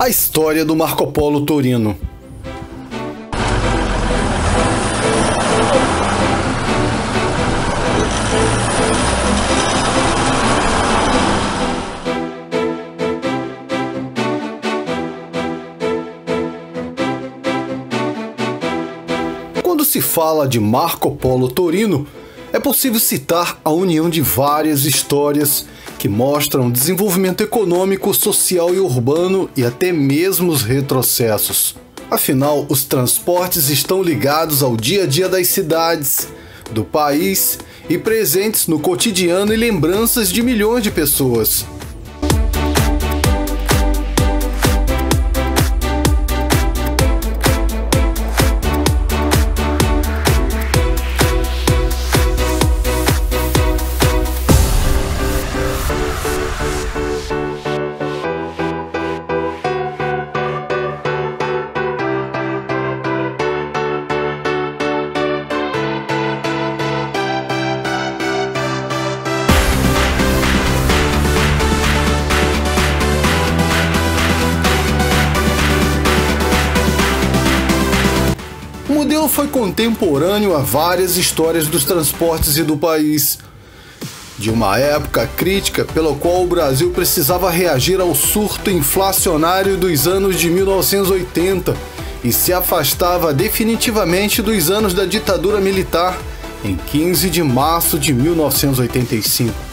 A história do Marco Polo Torino. Quando se fala de Marco Polo Torino, é possível citar a união de várias histórias que mostram desenvolvimento econômico, social e urbano e até mesmo os retrocessos. Afinal, os transportes estão ligados ao dia a dia das cidades, do país e presentes no cotidiano e lembranças de milhões de pessoas. O modelo foi contemporâneo a várias histórias dos transportes e do país, de uma época crítica pela qual o Brasil precisava reagir ao surto inflacionário dos anos de 1980 e se afastava definitivamente dos anos da ditadura militar em 15 de março de 1985.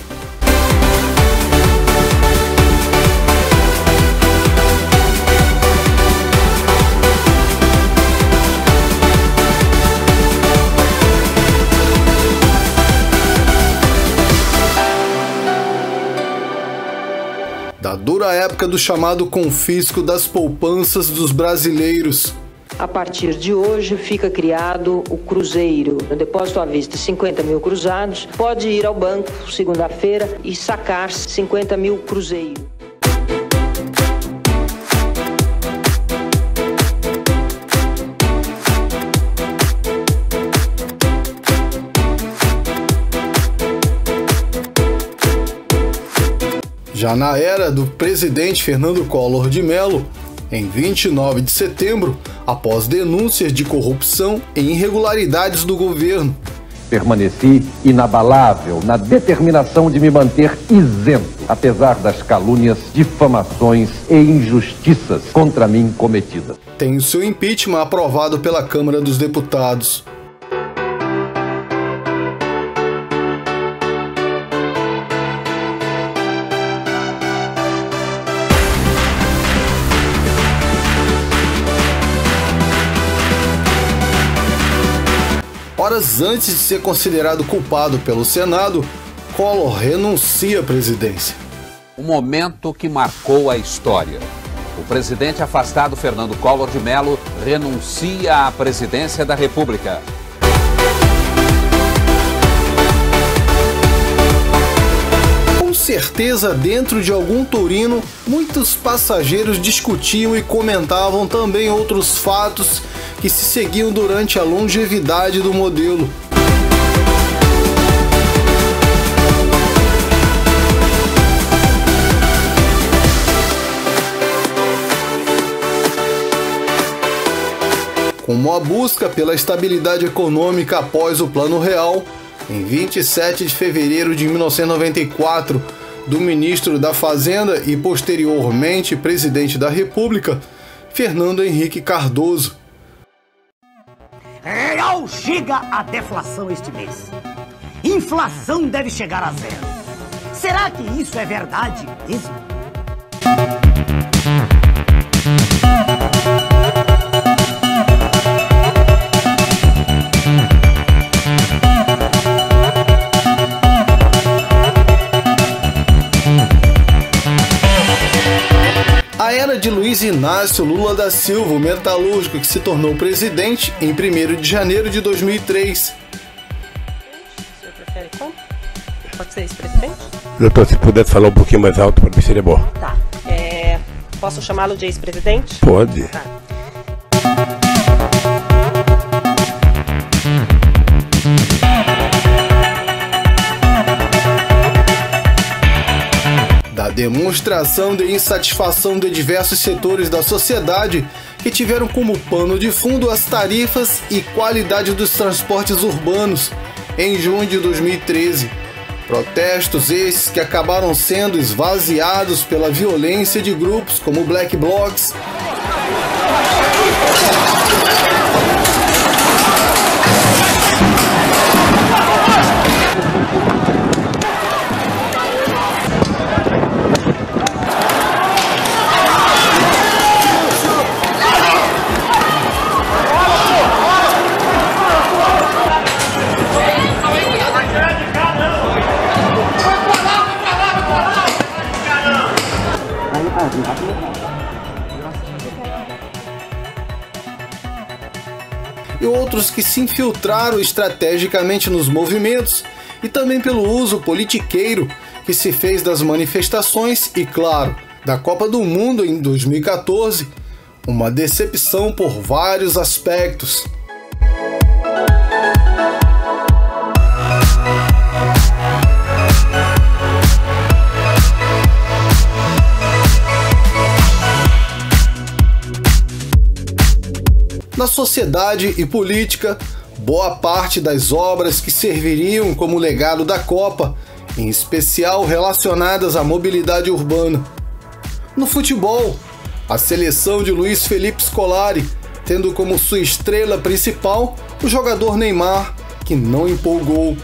Da dura época do chamado confisco das poupanças dos brasileiros. A partir de hoje fica criado o Cruzeiro. No depósito à vista, 50 mil cruzados, pode ir ao banco segunda-feira e sacar 50 mil cruzeiros. Já na era do presidente Fernando Collor de Mello, em 29 de setembro, após denúncias de corrupção e irregularidades do governo, permaneci inabalável na determinação de me manter isento, apesar das calúnias, difamações e injustiças contra mim cometidas. Tem o seu impeachment aprovado pela Câmara dos Deputados. Horas antes de ser considerado culpado pelo Senado, Collor renuncia à presidência. Um momento que marcou a história. O presidente afastado Fernando Collor de Mello renuncia à presidência da República. Com certeza, dentro de algum Torino, muitos passageiros discutiam e comentavam também outros fatos que se seguiam durante a longevidade do modelo. Como a busca pela estabilidade econômica após o Plano Real, em 27 de fevereiro de 1994, do ministro da Fazenda e posteriormente presidente da República, Fernando Henrique Cardoso. Real chega a deflação este mês. Inflação deve chegar a zero. Será que isso é verdade mesmo? A era de Luiz Inácio Lula da Silva, o metalúrgico que se tornou presidente em 1º de janeiro de 2003. O senhor prefere como? Pode ser ex-presidente? Doutor, se puder falar um pouquinho mais alto, para mim seria bom. Tá. Posso chamá-lo de ex-presidente? Pode. Tá. Da demonstração de insatisfação de diversos setores da sociedade que tiveram como pano de fundo as tarifas e qualidade dos transportes urbanos em junho de 2013. Protestos esses que acabaram sendo esvaziados pela violência de grupos como Black Blocs, e outros que se infiltraram estrategicamente nos movimentos e também pelo uso politiqueiro que se fez das manifestações e, claro, da Copa do Mundo em 2014, uma decepção por vários aspectos. Na sociedade e política, boa parte das obras que serviriam como legado da Copa, em especial relacionadas à mobilidade urbana. No futebol, a seleção de Luiz Felipe Scolari, tendo como sua estrela principal o jogador Neymar, que não empolgou.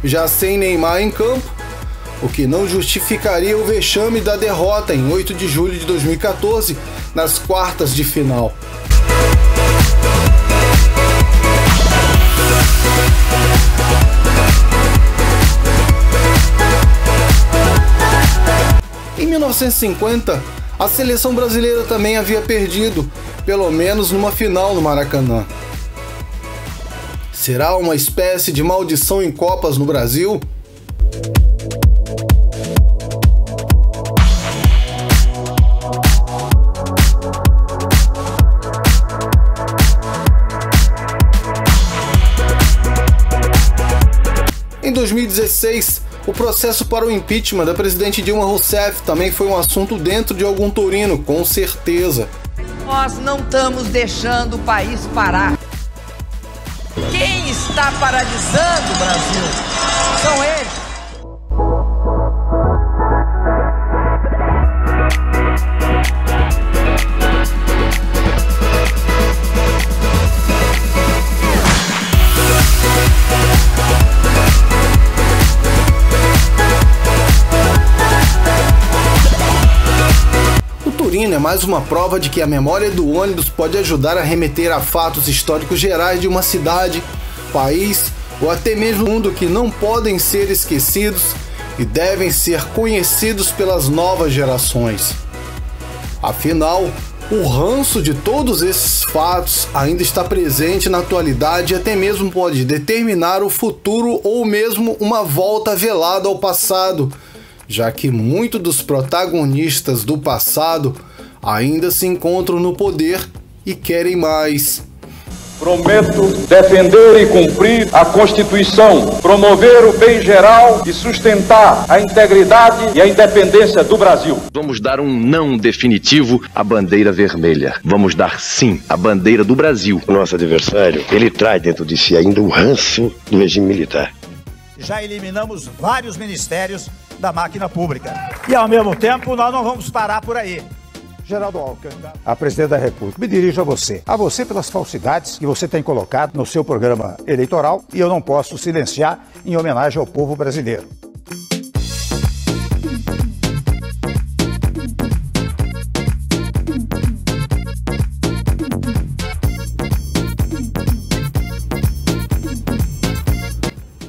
Já sem Neymar em campo, o que não justificaria o vexame da derrota em 8 de julho de 2014 nas quartas de final. Em 1950, a seleção brasileira também havia perdido, pelo menos numa final no Maracanã. Será uma espécie de maldição em Copas no Brasil? Em 2016, o processo para o impeachment da presidente Dilma Rousseff também foi um assunto dentro de algum torino, com certeza. Nós não estamos deixando o país parar. Quem está paralisando o Brasil são eles. O Torino é mais uma prova de que a memória do ônibus pode ajudar a remeter a fatos históricos gerais de uma cidade, país ou até mesmo mundo que não podem ser esquecidos e devem ser conhecidos pelas novas gerações. Afinal, o ranço de todos esses fatos ainda está presente na atualidade e até mesmo pode determinar o futuro ou mesmo uma volta velada ao passado, já que muitos dos protagonistas do passado ainda se encontram no poder e querem mais. Prometo defender e cumprir a Constituição, promover o bem geral e sustentar a integridade e a independência do Brasil. Vamos dar um não definitivo à bandeira vermelha. Vamos dar sim à bandeira do Brasil. O nosso adversário, ele traz dentro de si ainda o ranço do regime militar. Já eliminamos vários ministérios da máquina pública. E ao mesmo tempo, nós não vamos parar por aí. Geraldo Alckmin, a presidente da República, me dirijo a você pelas falsidades que você tem colocado no seu programa eleitoral e eu não posso silenciar em homenagem ao povo brasileiro.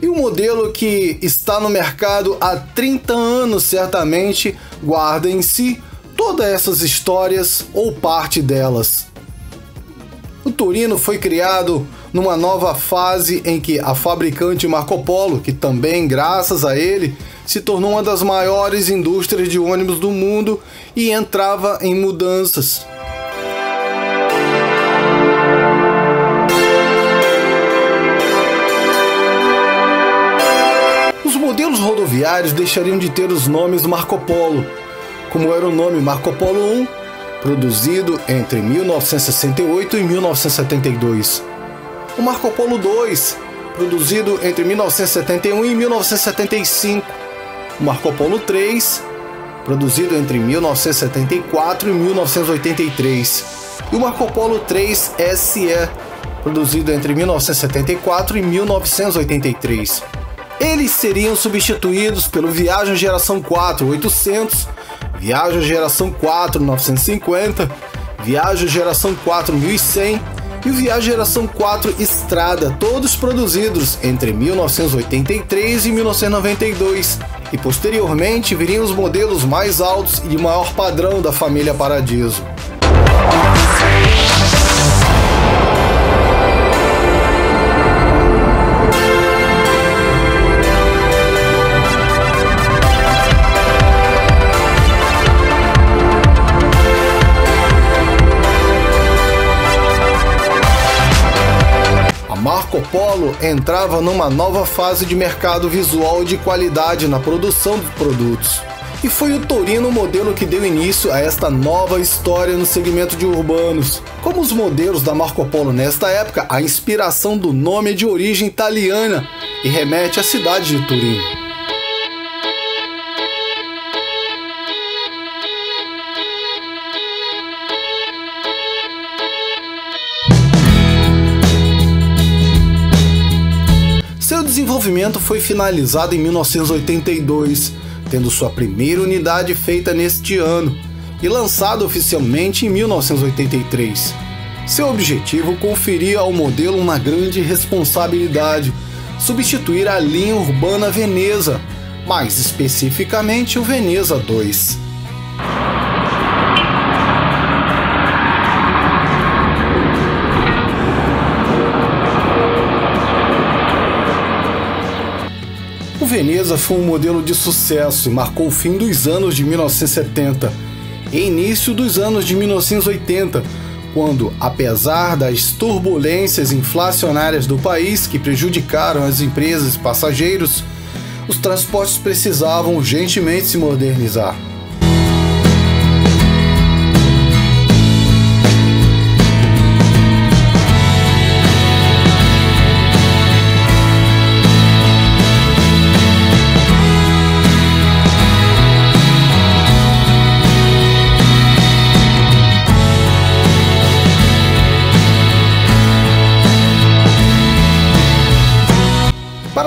E o modelo que está no mercado há 30 anos certamente guarda em si todas essas histórias ou parte delas. O Torino foi criado numa nova fase em que a fabricante Marco Polo, que também graças a ele se tornou uma das maiores indústrias de ônibus do mundo e entrava em mudanças. Os modelos rodoviários deixariam de ter os nomes Marco Polo, como era o nome Marco Polo I, produzido entre 1968 e 1972. O Marco Polo II, produzido entre 1971 e 1975. O Marco Polo III, produzido entre 1974 e 1983. E o Marco Polo III SE, produzido entre 1974 e 1983. Eles seriam substituídos pelo Viagem Geração 4 800, Viagem Geração 4 950, Viagem Geração 4 1100 e o Viagem Geração 4 Estrada, todos produzidos entre 1983 e 1992. E posteriormente viriam os modelos mais altos e de maior padrão da família Paradiso. Marco Polo entrava numa nova fase de mercado visual e de qualidade na produção dos produtos. E foi o Torino o modelo que deu início a esta nova história no segmento de urbanos. Como os modelos da Marco Polo nesta época, a inspiração do nome é de origem italiana e remete à cidade de Turim. Seu desenvolvimento foi finalizado em 1982, tendo sua primeira unidade feita neste ano e lançado oficialmente em 1983. Seu objetivo conferia ao modelo uma grande responsabilidade: substituir a linha urbana Veneza, mais especificamente o Veneza 2. O Veneza foi um modelo de sucesso e marcou o fim dos anos de 1970 e início dos anos de 1980, quando, apesar das turbulências inflacionárias do país que prejudicaram as empresas e passageiros, os transportes precisavam urgentemente se modernizar.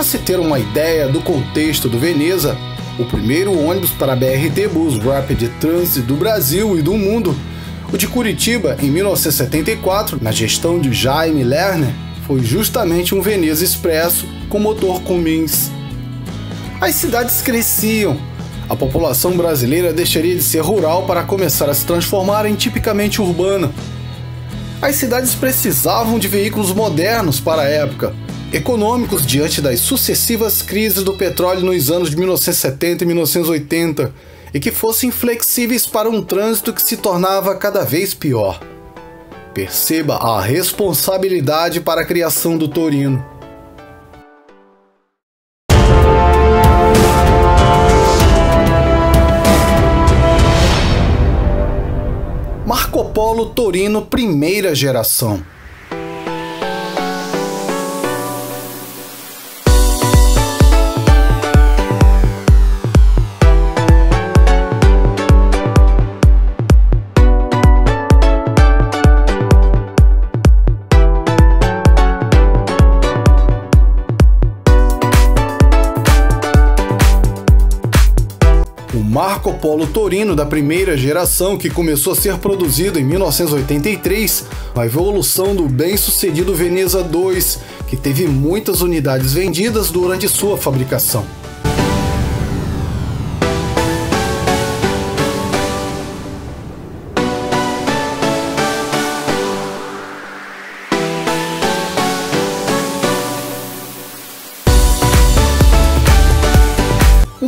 Para se ter uma ideia do contexto do Veneza, o primeiro ônibus para BRT Bus Rapid Transit do Brasil e do mundo, o de Curitiba em 1974, na gestão de Jaime Lerner, foi justamente um Veneza Expresso com motor Cummins. As cidades cresciam, a população brasileira deixaria de ser rural para começar a se transformar em tipicamente urbana. As cidades precisavam de veículos modernos para a época, econômicos diante das sucessivas crises do petróleo nos anos de 1970 e 1980, e que fossem flexíveis para um trânsito que se tornava cada vez pior. Perceba a responsabilidade para a criação do Torino. Marco Polo Torino primeira geração. Marco Polo Torino da primeira geração, que começou a ser produzido em 1983, a evolução do bem-sucedido Veneza 2, que teve muitas unidades vendidas durante sua fabricação.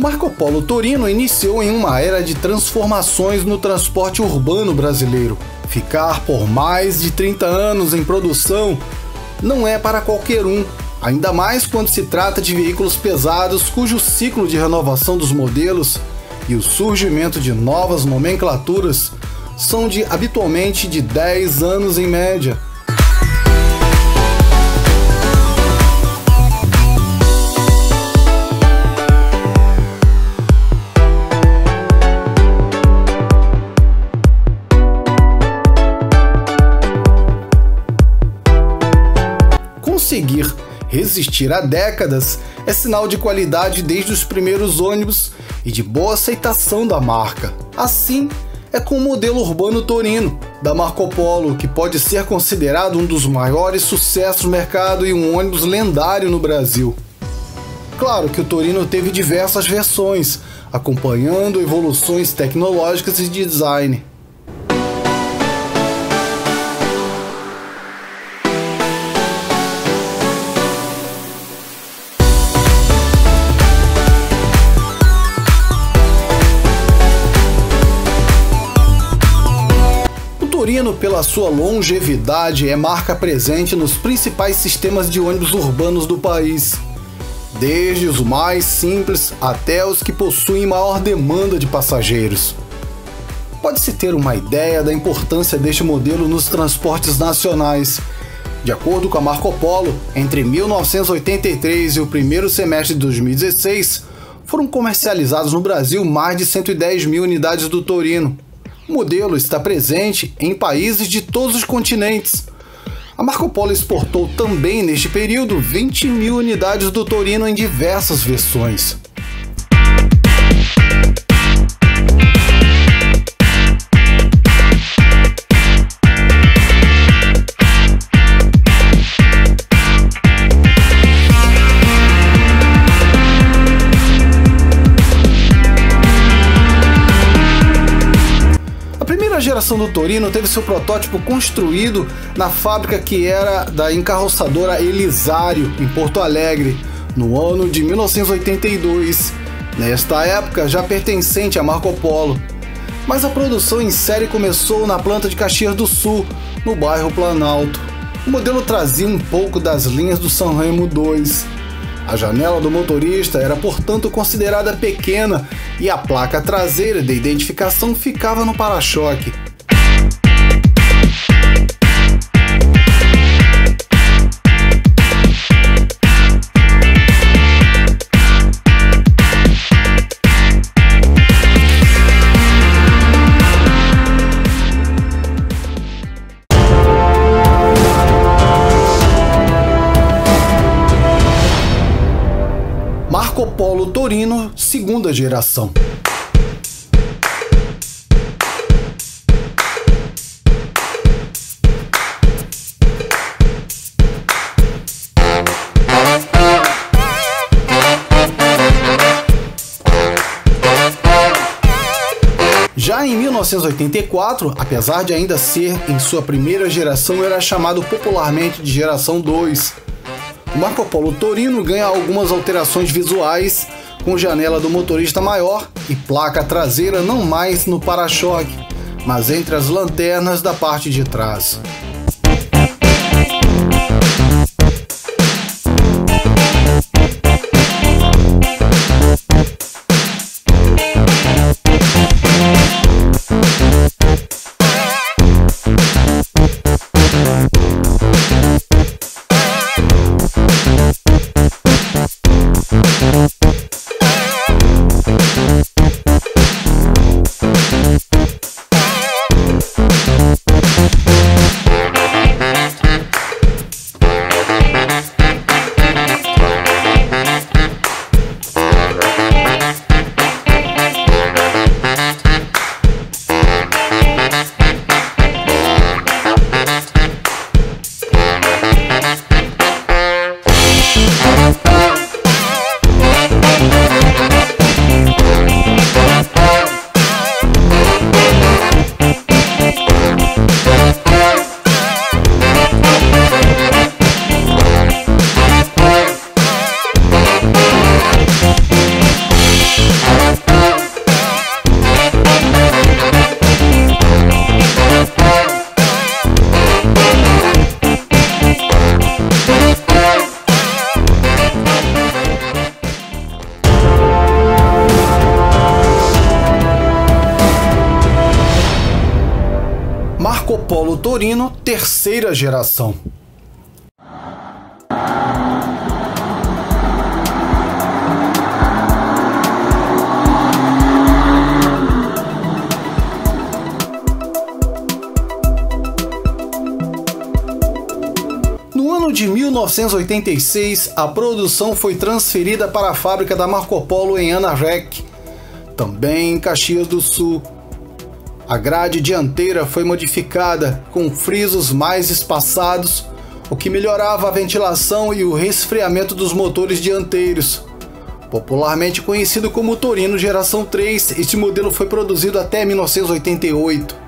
Marco Polo Torino iniciou em uma era de transformações no transporte urbano brasileiro. Ficar por mais de 30 anos em produção não é para qualquer um, ainda mais quando se trata de veículos pesados cujo ciclo de renovação dos modelos e o surgimento de novas nomenclaturas são habitualmente de 10 anos em média. Conseguir resistir há décadas é sinal de qualidade desde os primeiros ônibus e de boa aceitação da marca. Assim é com o modelo urbano Torino, da Marco Polo, que pode ser considerado um dos maiores sucessos do mercado e um ônibus lendário no Brasil. Claro que o Torino teve diversas versões, acompanhando evoluções tecnológicas e de design. O Torino, pela sua longevidade, é marca presente nos principais sistemas de ônibus urbanos do país, desde os mais simples até os que possuem maior demanda de passageiros. Pode-se ter uma ideia da importância deste modelo nos transportes nacionais. De acordo com a Marco Polo, entre 1983 e o primeiro semestre de 2016, foram comercializados no Brasil mais de 110 mil unidades do Torino. O modelo está presente em países de todos os continentes. A Marco Polo exportou também neste período 20 mil unidades do Torino em diversas versões. A geração do Torino teve seu protótipo construído na fábrica que era da encarroçadora Elisário, em Porto Alegre, no ano de 1982, nesta época já pertencente a Marco Polo. Mas a produção em série começou na planta de Caxias do Sul, no bairro Planalto. O modelo trazia um pouco das linhas do Sanremo 2. A janela do motorista era, portanto, considerada pequena e a placa traseira de identificação ficava no para-choque. Marco Polo Torino, segunda geração. Já em 1984, apesar de ainda ser em sua primeira geração, era chamado popularmente de geração 2. O Marco Polo Torino ganha algumas alterações visuais, com janela do motorista maior e placa traseira não mais no para-choque, mas entre as lanternas da parte de trás. Torino, terceira geração. No ano de 1986, a produção foi transferida para a fábrica da Marco Polo em Anarec, também em Caxias do Sul. A grade dianteira foi modificada com frisos mais espaçados, o que melhorava a ventilação e o resfriamento dos motores dianteiros. Popularmente conhecido como Torino Geração 3, este modelo foi produzido até 1988.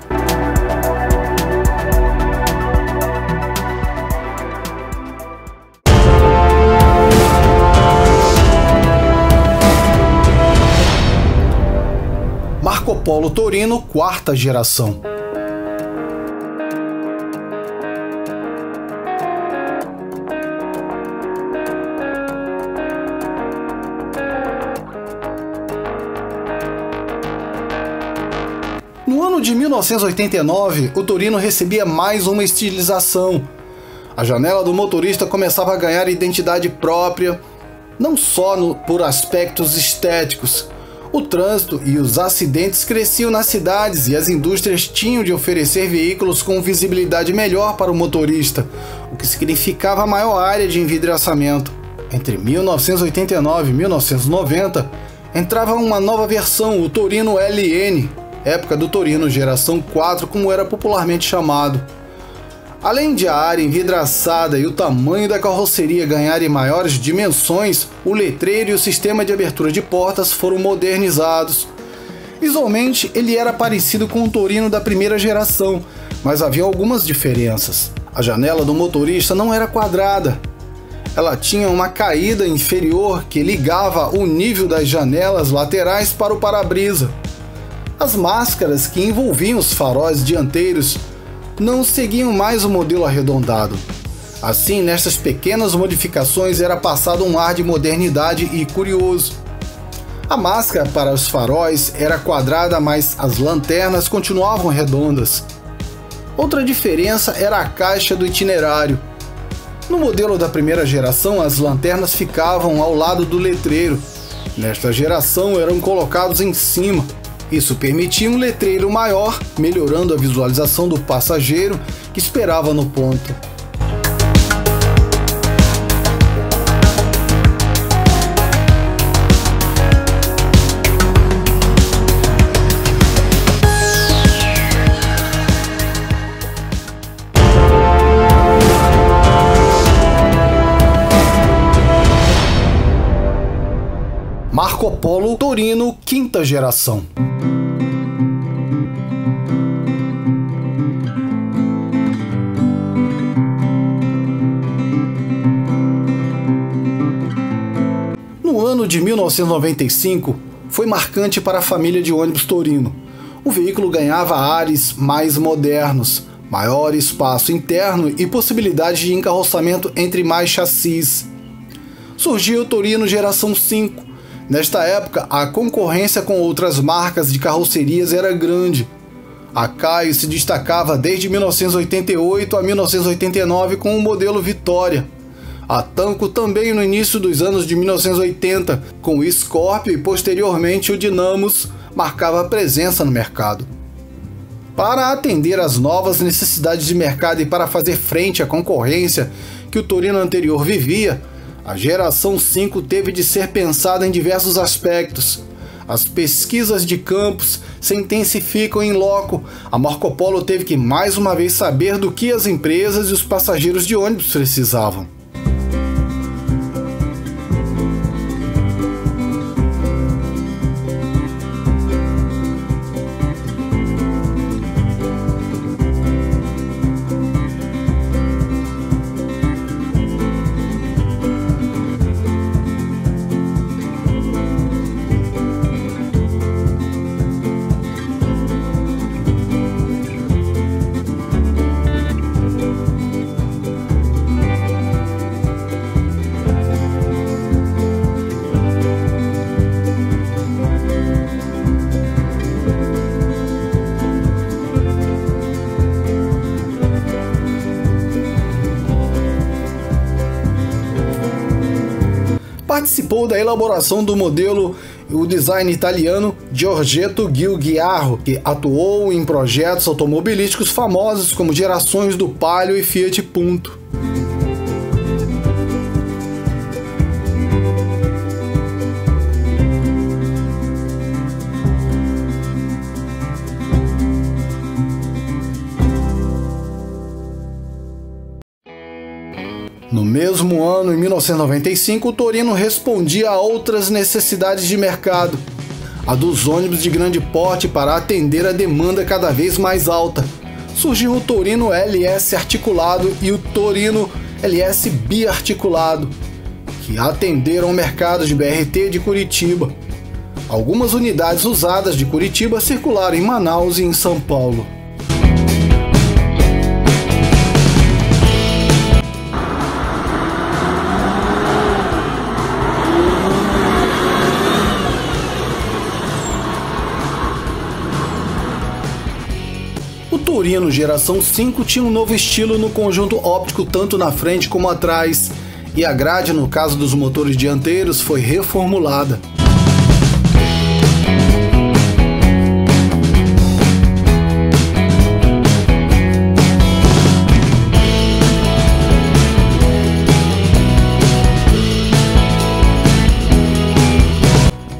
Marco Polo Torino, quarta geração. No ano de 1989, o Torino recebia mais uma estilização. A janela do motorista começava a ganhar identidade própria, não só por aspectos estéticos. O trânsito e os acidentes cresciam nas cidades e as indústrias tinham de oferecer veículos com visibilidade melhor para o motorista, o que significava maior área de envidraçamento. Entre 1989 e 1990, entrava uma nova versão, o Torino LN, época do Torino Geração 4, como era popularmente chamado. Além de a área envidraçada e o tamanho da carroceria ganharem maiores dimensões, o letreiro e o sistema de abertura de portas foram modernizados. Visualmente, ele era parecido com o Torino da primeira geração, mas havia algumas diferenças. A janela do motorista não era quadrada. Ela tinha uma caída inferior que ligava o nível das janelas laterais para o para-brisa. As máscaras que envolviam os faróis dianteiros não seguiam mais o modelo arredondado. Assim, nessas pequenas modificações era passado um ar de modernidade e curioso. A máscara para os faróis era quadrada, mas as lanternas continuavam redondas. Outra diferença era a caixa do itinerário. No modelo da primeira geração, as lanternas ficavam ao lado do letreiro. Nesta geração, eram colocados em cima. Isso permitia um letreiro maior, melhorando a visualização do passageiro que esperava no ponto. Marco Polo Torino, quinta geração. No ano de 1995, foi marcante para a família de ônibus Torino. O veículo ganhava ares mais modernos, maior espaço interno e possibilidade de encarroçamento entre mais chassis. Surgiu o Torino Geração 5. Nesta época, a concorrência com outras marcas de carrocerias era grande. A Caio se destacava desde 1988 a 1989 com o modelo Vitória. A Tanco também no início dos anos de 1980, com o Scorpio e posteriormente o Dynamos, marcava presença no mercado. Para atender às novas necessidades de mercado e para fazer frente à concorrência que o Torino anterior vivia, a geração 5 teve de ser pensada em diversos aspectos. As pesquisas de campos se intensificam em loco. A Marco Polo teve que mais uma vez saber do que as empresas e os passageiros de ônibus precisavam. Participou da elaboração do modelo o design italiano Giorgetto Giugiaro, que atuou em projetos automobilísticos famosos como gerações do Palio e Fiat Punto. No mesmo ano, em 1995, o Torino respondia a outras necessidades de mercado, a dos ônibus de grande porte para atender a demanda cada vez mais alta. Surgiu o Torino LS articulado e o Torino LS biarticulado, que atenderam o mercado de BRT de Curitiba. Algumas unidades usadas de Curitiba circularam em Manaus e em São Paulo. O Torino geração 5 tinha um novo estilo no conjunto óptico tanto na frente como atrás, e a grade, no caso dos motores dianteiros, foi reformulada.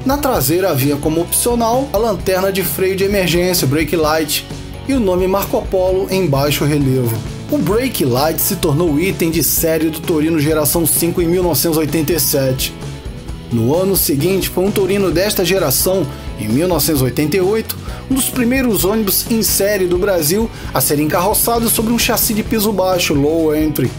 Na traseira havia como opcional a lanterna de freio de emergência, brake light, e o nome Marco Polo em baixo relevo. O brake light se tornou item de série do Torino geração 5 em 1987. No ano seguinte, foi um Torino desta geração, em 1988, um dos primeiros ônibus em série do Brasil a ser encarroçado sobre um chassi de piso baixo, low entry.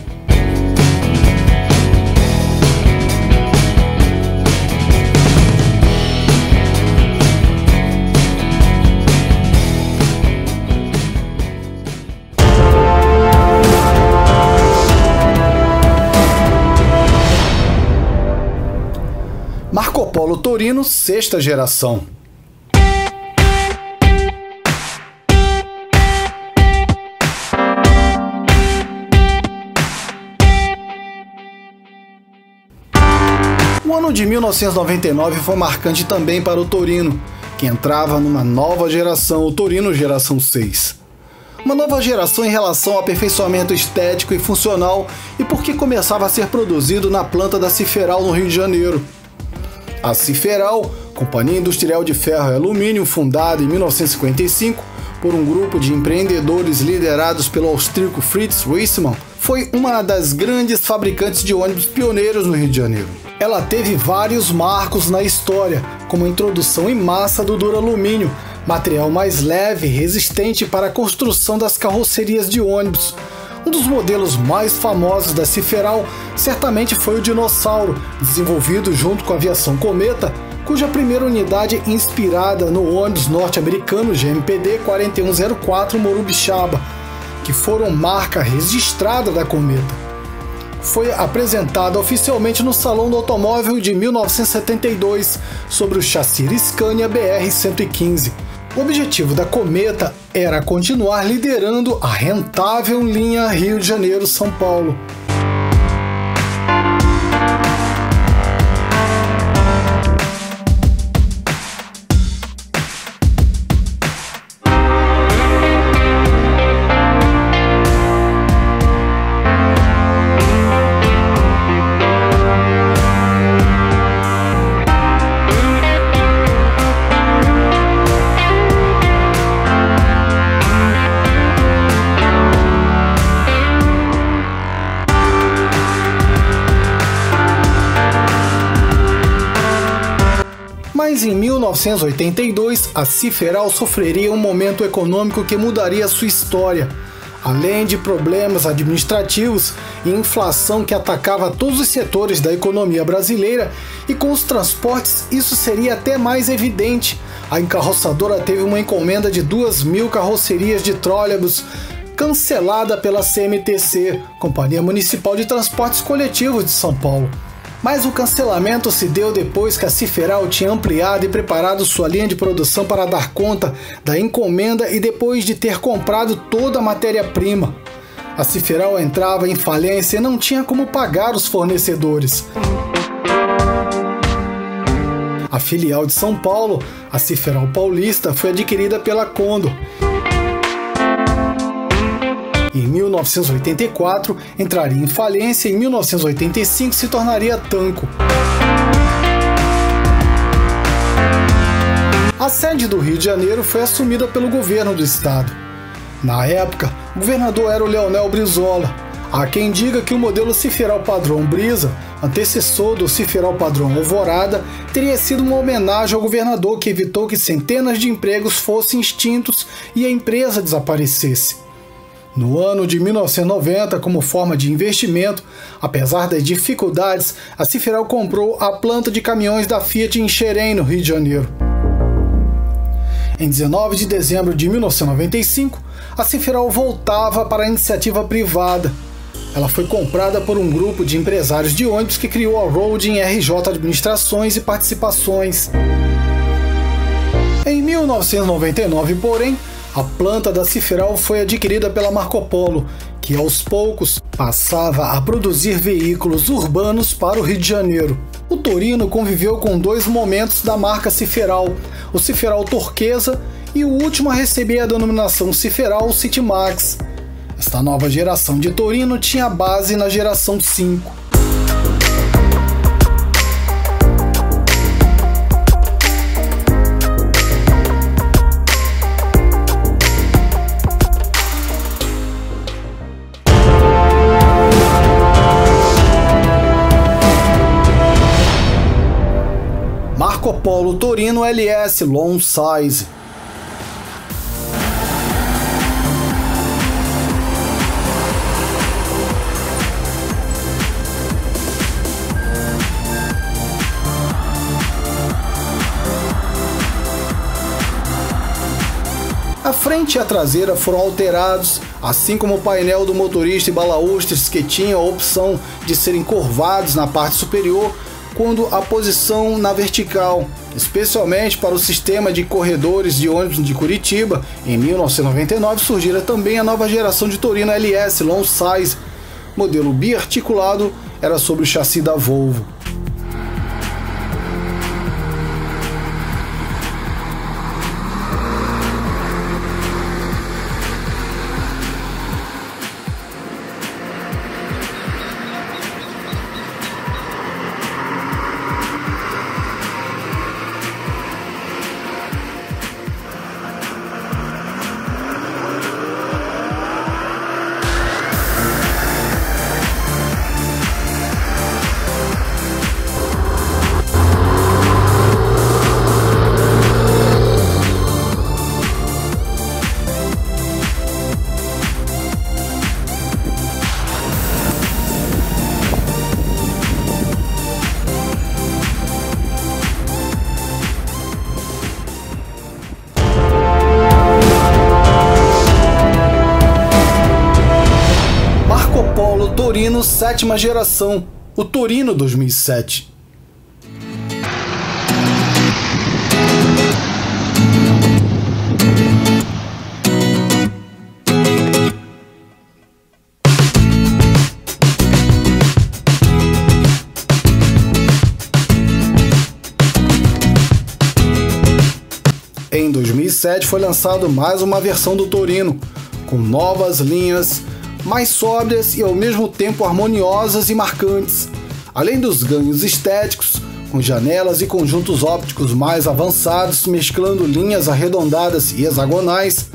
Marco Polo Torino, sexta geração. O ano de 1999 foi marcante também para o Torino, que entrava numa nova geração, o Torino geração 6. Uma nova geração em relação ao aperfeiçoamento estético e funcional e porque começava a ser produzido na planta da Ciferal no Rio de Janeiro. A Ciferal, Companhia Industrial de Ferro e Alumínio, fundada em 1955 por um grupo de empreendedores liderados pelo austríaco Fritz Wissmann, foi uma das grandes fabricantes de ônibus pioneiros no Rio de Janeiro. Ela teve vários marcos na história, como a introdução em massa do duralumínio, material mais leve e resistente para a construção das carrocerias de ônibus. Um dos modelos mais famosos da Ciferal certamente foi o Dinossauro, desenvolvido junto com a aviação Cometa, cuja primeira unidade inspirada no ônibus norte-americano GMPD 4104 Morubixaba, que foram marca registrada da Cometa. Foi apresentada oficialmente no Salão do Automóvel de 1972 sobre o chassi Scania BR-115. O objetivo da Cometa era continuar liderando a rentável linha Rio de Janeiro-São Paulo. Mas em 1982, a Ciferal sofreria um momento econômico que mudaria sua história. Além de problemas administrativos e inflação que atacava todos os setores da economia brasileira, e com os transportes isso seria até mais evidente. A encarroçadora teve uma encomenda de 2.000 carrocerias de trólebus, cancelada pela CMTC, Companhia Municipal de Transportes Coletivos de São Paulo. Mas o cancelamento se deu depois que a Ciferal tinha ampliado e preparado sua linha de produção para dar conta da encomenda e depois de ter comprado toda a matéria-prima. A Ciferal entrava em falência e não tinha como pagar os fornecedores. A filial de São Paulo, a Ciferal Paulista, foi adquirida pela Condor. Em 1984, entraria em falência e em 1985 se tornaria Tanco. A sede do Rio de Janeiro foi assumida pelo governo do estado. Na época, o governador era o Leonel Brizola. Há quem diga que o modelo Ciferal Padrão Brisa, antecessor do Ciferal Padrão Alvorada, teria sido uma homenagem ao governador que evitou que centenas de empregos fossem extintos e a empresa desaparecesse. No ano de 1990, como forma de investimento, apesar das dificuldades, a Ciferal comprou a planta de caminhões da Fiat em Xerém, no Rio de Janeiro. Em 19 de dezembro de 1995, a Ciferal voltava para a iniciativa privada. Ela foi comprada por um grupo de empresários de ônibus que criou a Holding RJ Administrações e Participações. Em 1999, porém, a planta da Ciferal foi adquirida pela Marco Polo, que aos poucos passava a produzir veículos urbanos para o Rio de Janeiro. O Torino conviveu com dois momentos da marca Ciferal, o Ciferal Turquesa e o último a receber a denominação Ciferal Citymax. Esta nova geração de Torino tinha base na geração 5. Marco Polo Torino LS Long Size. A frente e a traseira foram alterados, assim como o painel do motorista e balaústres que tinham a opção de serem curvados na parte superior quando a posição na vertical, especialmente para o sistema de corredores de ônibus de Curitiba. Em 1999 surgira também a nova geração de Torino LS Long Size. Modelo biarticulado, era sobre o chassi da Volvo. Torino 7ª geração, o Torino 2007. Em 2007 foi lançado mais uma versão do Torino, com novas linhas mais sóbrias e ao mesmo tempo harmoniosas e marcantes. Além dos ganhos estéticos, com janelas e conjuntos ópticos mais avançados, mesclando linhas arredondadas e hexagonais,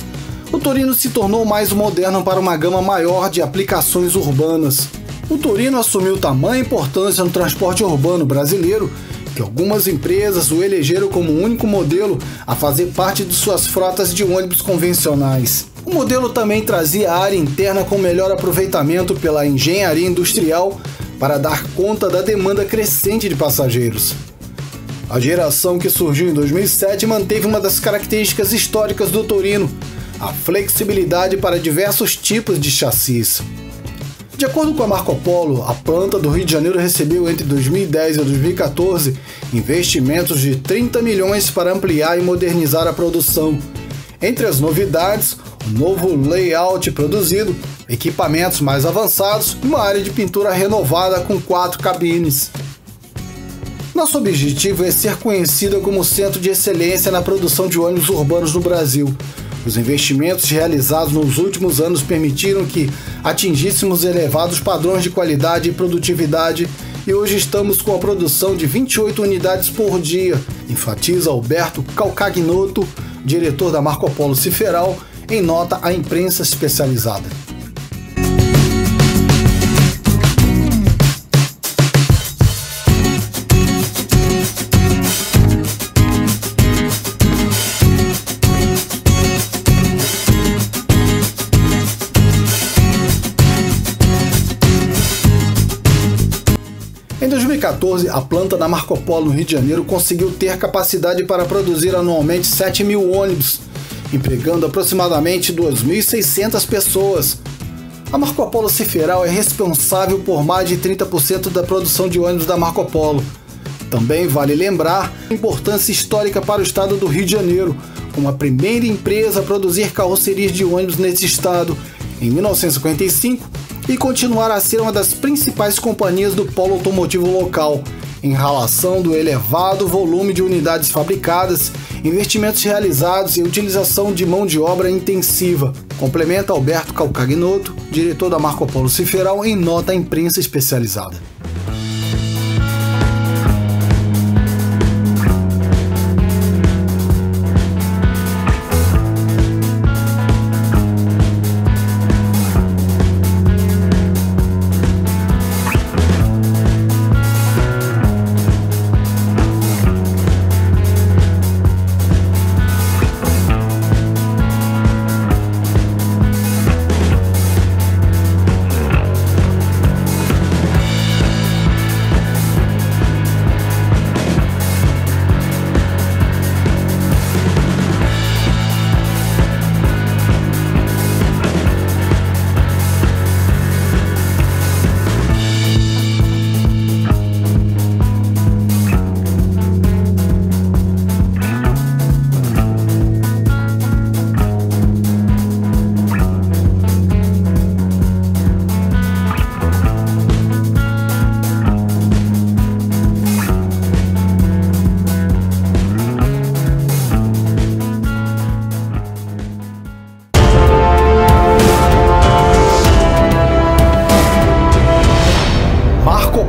o Torino se tornou mais moderno para uma gama maior de aplicações urbanas. O Torino assumiu tamanha importância no transporte urbano brasileiro que algumas empresas o elegeram como o único modelo a fazer parte de suas frotas de ônibus convencionais. O modelo também trazia área interna com melhor aproveitamento pela engenharia industrial para dar conta da demanda crescente de passageiros. A geração que surgiu em 2007 manteve uma das características históricas do Torino, a flexibilidade para diversos tipos de chassis. De acordo com a Marco Polo, a planta do Rio de Janeiro recebeu entre 2010 e 2014 investimentos de 30 milhões para ampliar e modernizar a produção. Entre as novidades, o novo layout produzido, equipamentos mais avançados e uma área de pintura renovada com 4 cabines. Nosso objetivo é ser conhecida como centro de excelência na produção de ônibus urbanos no Brasil. Os investimentos realizados nos últimos anos permitiram que atingíssemos elevados padrões de qualidade e produtividade e hoje estamos com a produção de 28 unidades por dia, enfatiza Alberto Calcagnoto, diretor da Marco Polo Ciferal, em nota à imprensa especializada. Em 2014, a planta da Marco Polo no Rio de Janeiro conseguiu ter capacidade para produzir anualmente 7.000 ônibus, empregando aproximadamente 2.600 pessoas. A Marco Polo Ciferal é responsável por mais de 30% da produção de ônibus da Marco Polo. Também vale lembrar a importância histórica para o estado do Rio de Janeiro, como a primeira empresa a produzir carrocerias de ônibus nesse estado, em 1955, e continuar a ser uma das principais companhias do polo automotivo local, em relação do elevado volume de unidades fabricadas, investimentos realizados e utilização de mão de obra intensiva, complementa Alberto Calcagnoto, diretor da Marco Polo Ciferal, em nota à imprensa especializada.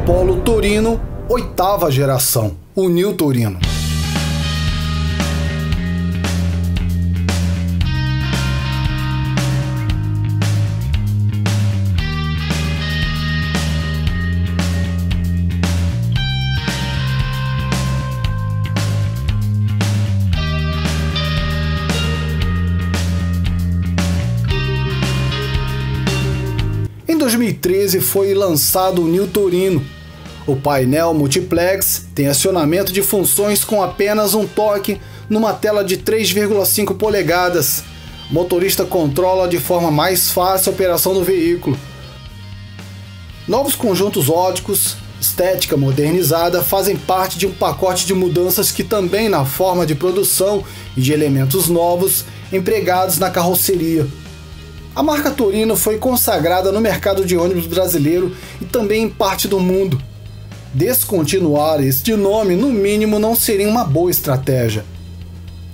Polo Torino, 8ª geração, o New Torino. Em 2013 foi lançado o New Torino. O painel multiplex tem acionamento de funções com apenas um toque numa tela de 3,5 polegadas. O motorista controla de forma mais fácil a operação do veículo. Novos conjuntos óticos, estética modernizada fazem parte de um pacote de mudanças que também na forma de produção e de elementos novos empregados na carroceria. A marca Torino foi consagrada no mercado de ônibus brasileiro e também em parte do mundo. Descontinuar este nome, no mínimo, não seria uma boa estratégia.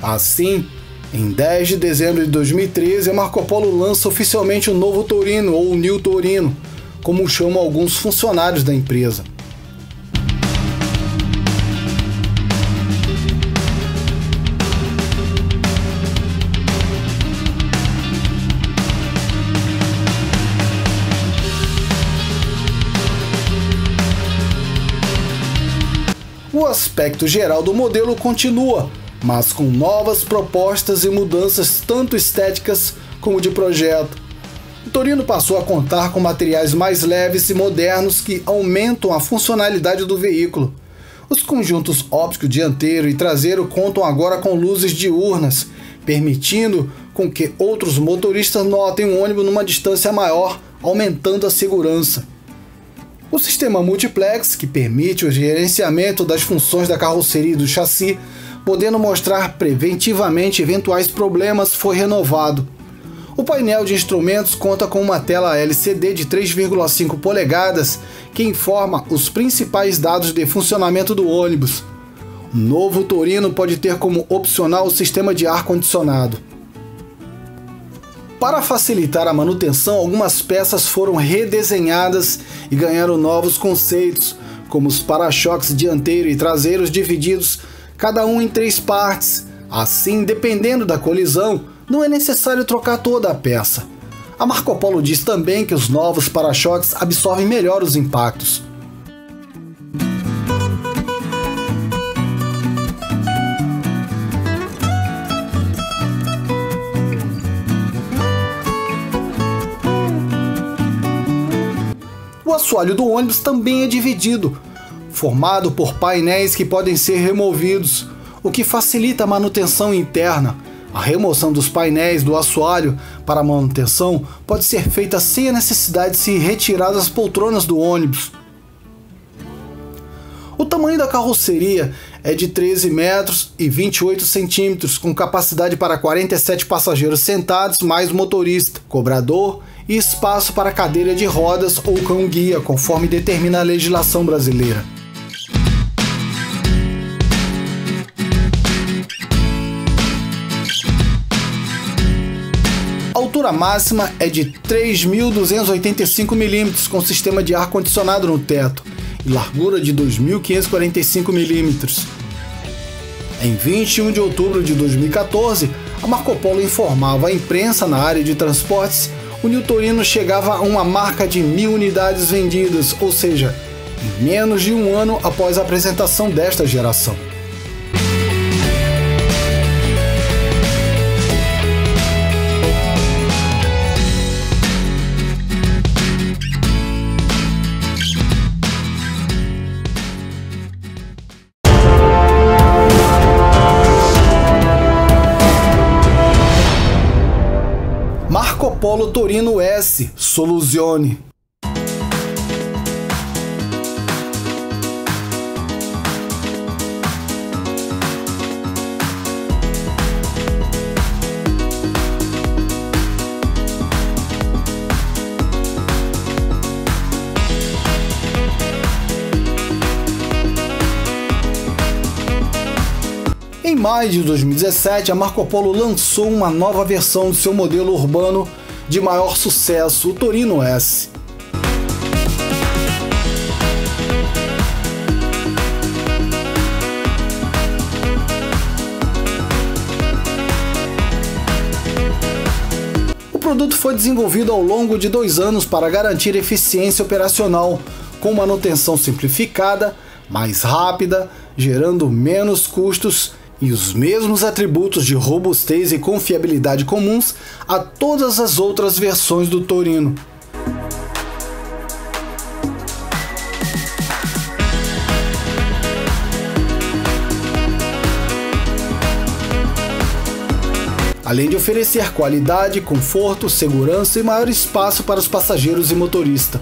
Assim, em 10 de dezembro de 2013, a Marco Polo lança oficialmente o novo Torino, ou New Torino, como chamam alguns funcionários da empresa. O aspecto geral do modelo continua, mas com novas propostas e mudanças tanto estéticas como de projeto. O Torino passou a contar com materiais mais leves e modernos que aumentam a funcionalidade do veículo. Os conjuntos óptico dianteiro e traseiro contam agora com luzes diurnas, permitindo com que outros motoristas notem o ônibus numa distância maior, aumentando a segurança. O sistema multiplex, que permite o gerenciamento das funções da carroceria e do chassi, podendo mostrar preventivamente eventuais problemas, foi renovado. O painel de instrumentos conta com uma tela LCD de 3,5 polegadas que informa os principais dados de funcionamento do ônibus. O novo Torino pode ter como opcional o sistema de ar-condicionado. Para facilitar a manutenção, algumas peças foram redesenhadas e ganharam novos conceitos, como os para-choques dianteiro e traseiros divididos, cada um em 3 partes. Assim, dependendo da colisão, não é necessário trocar toda a peça. A Marco Polo diz também que os novos para-choques absorvem melhor os impactos. O assoalho do ônibus também é dividido, formado por painéis que podem ser removidos, o que facilita a manutenção interna. A remoção dos painéis do assoalho para a manutenção pode ser feita sem a necessidade de se retirar das poltronas do ônibus. O tamanho da carroceria é de 13 metros e 28 centímetros, com capacidade para 47 passageiros sentados mais motorista, cobrador e espaço para cadeira de rodas ou cão-guia, conforme determina a legislação brasileira. A altura máxima é de 3.285 mm, com sistema de ar-condicionado no teto, e largura de 2.545 mm. Em 21 de outubro de 2014, a Marco Polo informava à imprensa na área de transportes o New Torino chegava a uma marca de 1.000 unidades vendidas, ou seja, em menos de um ano após a apresentação desta geração. Marco Polo Torino S Soluzione. Em maio de 2017, a Marco Polo lançou uma nova versão do seu modelo urbano de maior sucesso, o Torino S. O produto foi desenvolvido ao longo de 2 anos para garantir eficiência operacional, com manutenção simplificada, mais rápida, gerando menos custos e os mesmos atributos de robustez e confiabilidade comuns a todas as outras versões do Torino. Além de oferecer qualidade, conforto, segurança e maior espaço para os passageiros e motorista.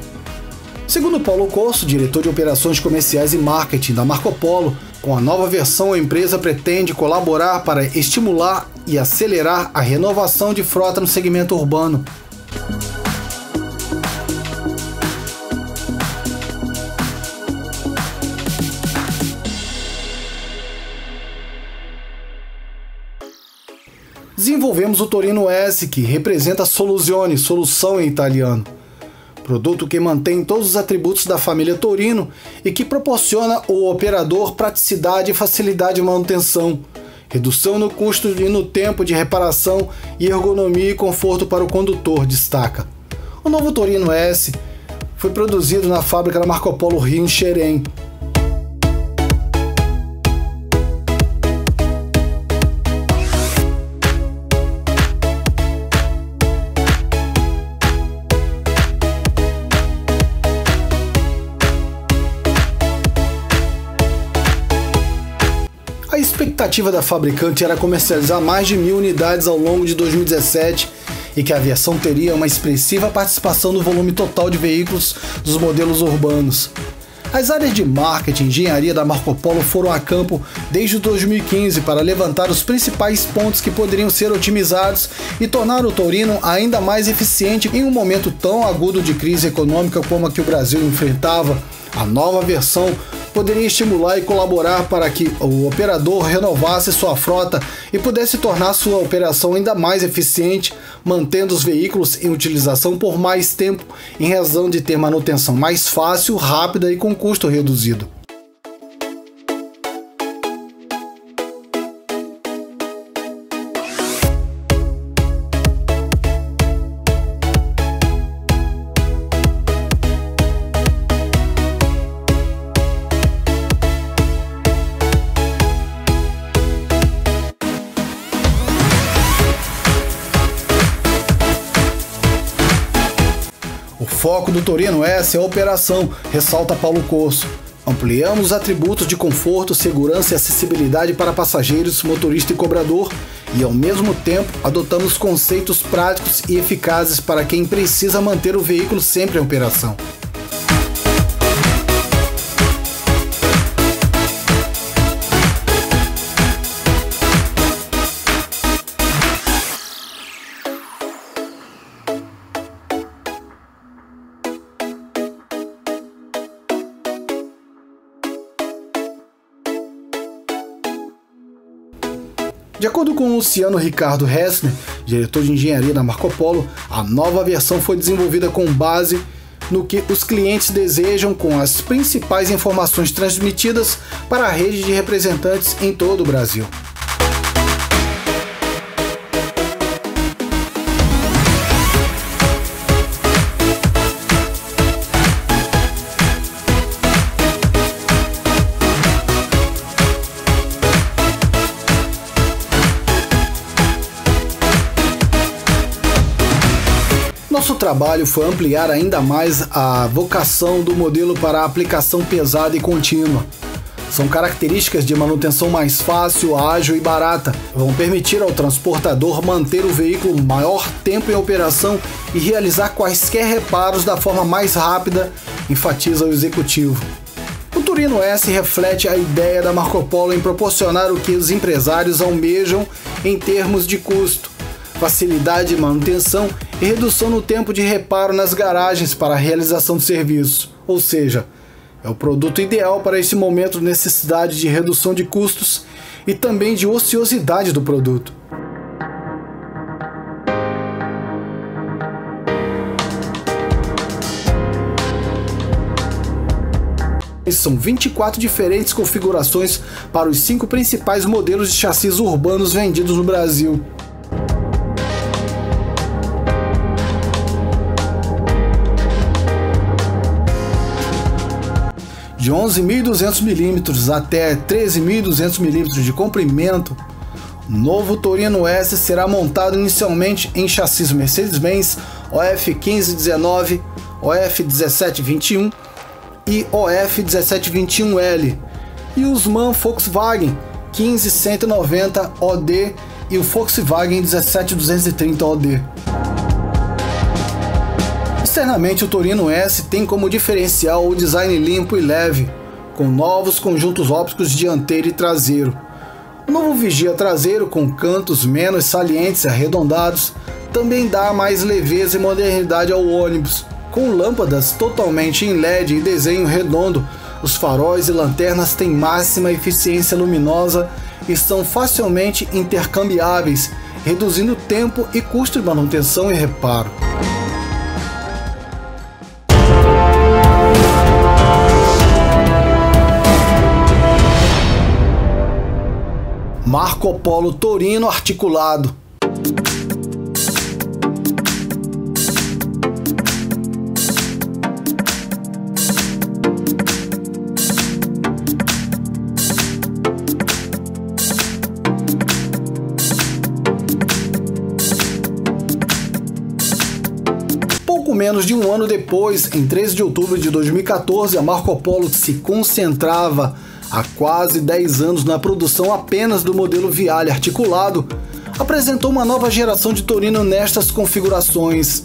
Segundo Paulo Corso, diretor de operações comerciais e marketing da Marco Polo, com a nova versão a empresa pretende colaborar para estimular e acelerar a renovação de frota no segmento urbano. Desenvolvemos o Torino S, que representa Soluzione, solução em italiano. Produto que mantém todos os atributos da família Torino e que proporciona ao operador praticidade e facilidade de manutenção, redução no custo e no tempo de reparação e ergonomia e conforto para o condutor, destaca. O novo Torino S foi produzido na fábrica da Marco Polo Rio, em Xerém. A expectativa da fabricante era comercializar mais de 1.000 unidades ao longo de 2017 e que a aviação teria uma expressiva participação no volume total de veículos dos modelos urbanos. As áreas de marketing e engenharia da Marco Polo foram a campo desde 2015 para levantar os principais pontos que poderiam ser otimizados e tornar o Torino ainda mais eficiente em um momento tão agudo de crise econômica como a que o Brasil enfrentava. A nova versão poderia estimular e colaborar para que o operador renovasse sua frota e pudesse tornar sua operação ainda mais eficiente, mantendo os veículos em utilização por mais tempo, em razão de ter manutenção mais fácil, rápida e com custo reduzido. O foco do Torino S é a operação, ressalta Paulo Corso. Ampliamos os atributos de conforto, segurança e acessibilidade para passageiros, motorista e cobrador e, ao mesmo tempo, adotamos conceitos práticos e eficazes para quem precisa manter o veículo sempre em operação. De acordo com Luciano Ricardo Hessner, diretor de engenharia da Marco Polo, a nova versão foi desenvolvida com base no que os clientes desejam, com as principais informações transmitidas para a rede de representantes em todo o Brasil. Nosso trabalho foi ampliar ainda mais a vocação do modelo para a aplicação pesada e contínua. São características de manutenção mais fácil, ágil e barata. Vão permitir ao transportador manter o veículo maior tempo em operação e realizar quaisquer reparos da forma mais rápida, enfatiza o executivo. O Torino S reflete a ideia da Marco Polo em proporcionar o que os empresários almejam em termos de custo, facilidade de manutenção e redução no tempo de reparo nas garagens para a realização de serviços. Ou seja, é o produto ideal para esse momento de necessidade de redução de custos e também de ociosidade do produto. São 24 diferentes configurações para os 5 principais modelos de chassis urbanos vendidos no Brasil. De 11.200 mm até 13.200 mm de comprimento, o novo Torino S será montado inicialmente em chassis Mercedes-Benz OF 1519, OF 1721 e OF 1721L, e os MAN Volkswagen 15190 OD e o Volkswagen 17230 OD. Externamente, o Torino S tem como diferencial o design limpo e leve, com novos conjuntos ópticos dianteiro e traseiro. O novo vigia traseiro, com cantos menos salientes e arredondados, também dá mais leveza e modernidade ao ônibus. Com lâmpadas totalmente em LED e desenho redondo, os faróis e lanternas têm máxima eficiência luminosa e são facilmente intercambiáveis, reduzindo tempo e custo de manutenção e reparo. Marco Polo Torino articulado. Pouco menos de um ano depois, em 13 de outubro de 2014, a Marco Polo se concentrava há quase 10 anos na produção apenas do modelo Viale articulado, apresentou uma nova geração de Torino nestas configurações.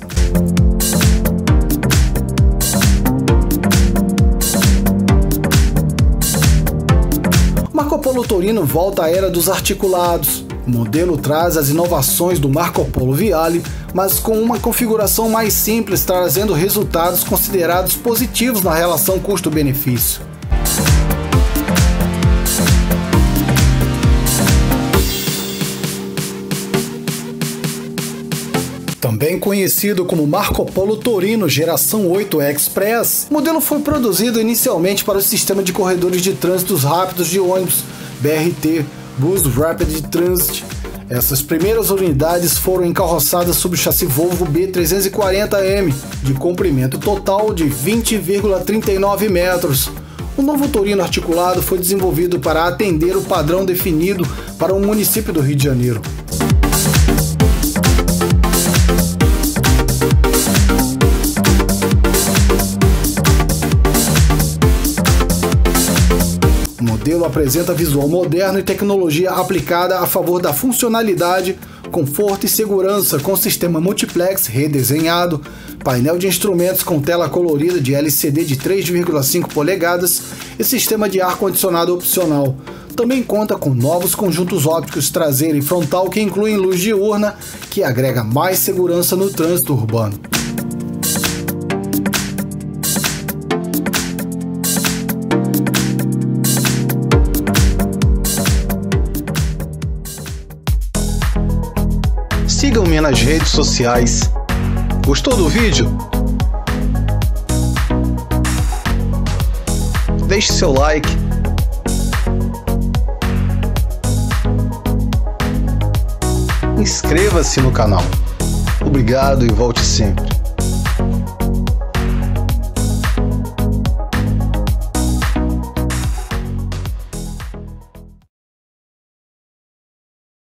Marco Polo Torino volta à era dos articulados. O modelo traz as inovações do Marco Polo Viale, mas com uma configuração mais simples, trazendo resultados considerados positivos na relação custo-benefício. Também conhecido como Marco Polo Torino Geração 8 Express, o modelo foi produzido inicialmente para o sistema de corredores de trânsitos rápidos de ônibus, BRT, Bus Rapid Transit. Essas primeiras unidades foram encarroçadas sob o chassi Volvo B340M, de comprimento total de 20,39 metros. O novo Torino articulado foi desenvolvido para atender o padrão definido para o município do Rio de Janeiro. O modelo apresenta visual moderno e tecnologia aplicada a favor da funcionalidade, conforto e segurança, com sistema multiplex redesenhado, painel de instrumentos com tela colorida de LCD de 3,5 polegadas e sistema de ar-condicionado opcional. Também conta com novos conjuntos ópticos traseiro e frontal que incluem luz diurna, que agrega mais segurança no trânsito urbano. Sigam-me nas redes sociais. Gostou do vídeo? Deixe seu like. Inscreva-se no canal. Obrigado e volte sempre.